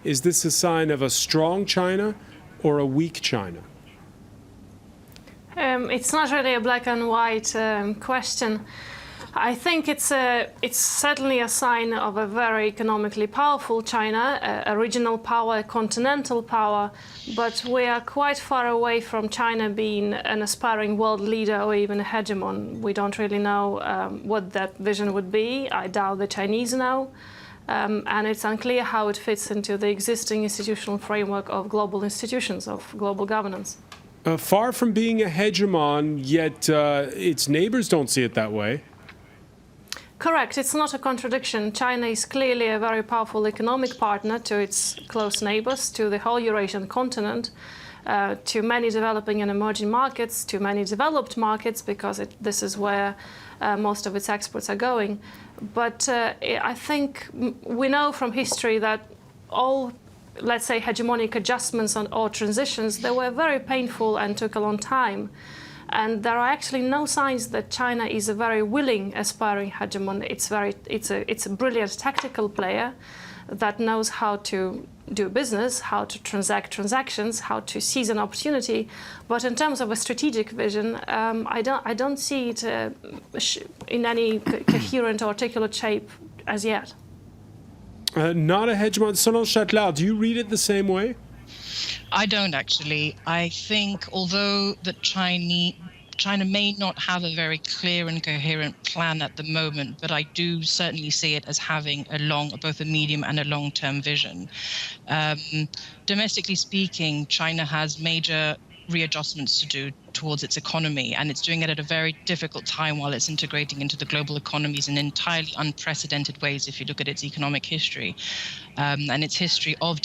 Is this a sign of a strong China or a weak China? It's not really a black and white question. I think it's certainly a sign of a very economically powerful China, a regional power, a continental power, but we are quite far away from China being an aspiring world leader or even a hegemon. We don't really know what that vision would be. I doubt the Chinese know. And it's unclear how it fits into the existing institutional framework of global institutions, of global governance. Far from being a hegemon, yet its neighbors don't see it that way. Correct. It's not a contradiction. China is clearly a very powerful economic partner to its close neighbors, to the whole Eurasian continent, to many developing and emerging markets, to many developed markets, because this is where most of its exports are going. But I think we know from history that all, let's say, hegemonic adjustments or transitions, they were very painful and took a long time. And there are actually no signs that China is a very willing, aspiring hegemon. It's a brilliant tactical player that knows how to do business, how to transact transactions, how to seize an opportunity. But in terms of a strategic vision, I don't see it in any coherent or articulate shape as yet. Not a hegemon. Solange Chatelaar, do you read it the same way? I don't actually. I think although that China may not have a very clear and coherent plan at the moment, but I do certainly see it as having both a medium and a long-term vision. Domestically speaking, China has major readjustments to do towards its economy, and it's doing it at a very difficult time while it's integrating into the global economies in entirely unprecedented ways if you look at its economic history and its history of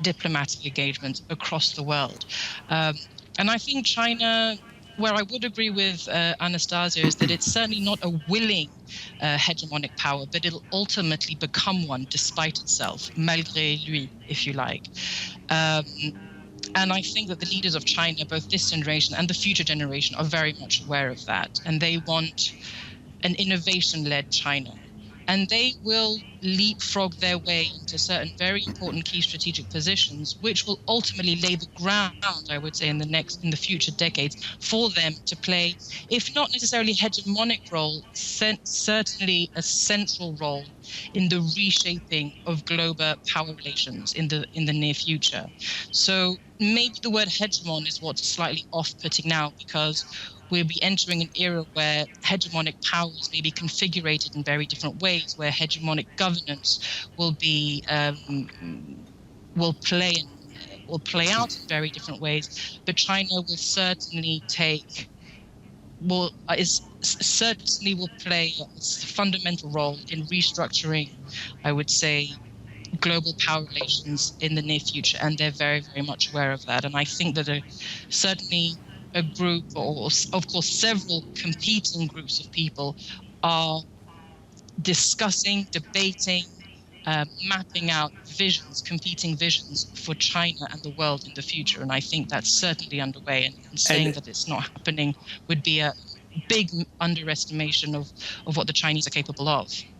diplomatic engagement across the world. And I think China, where I would agree with Anastasia, is that it's certainly not a willing hegemonic power, but it'll ultimately become one despite itself, malgré lui, if you like. And I think that the leaders of China, both this generation and the future generation, are very much aware of that. And they want an innovation-led China. And they will leapfrog their way into certain very important key strategic positions, which will ultimately lay the ground, I would say, in the future decades for them to play, if not necessarily a hegemonic role, certainly a central role in the reshaping of global power relations in the near future. So maybe the word hegemon is what's slightly off-putting now, because we'll be entering an era where hegemonic powers may be configured in very different ways, where hegemonic governance will play out in very different ways. But China will certainly will play a fundamental role in restructuring, I would say, global power relations in the near future, and they're very, very much aware of that. And I think that certainly a group, or of course several competing groups of people, are discussing, debating, mapping out competing visions for China and the world in the future. And I think that's certainly underway, and saying that it's not happening would be a big underestimation of what the Chinese are capable of.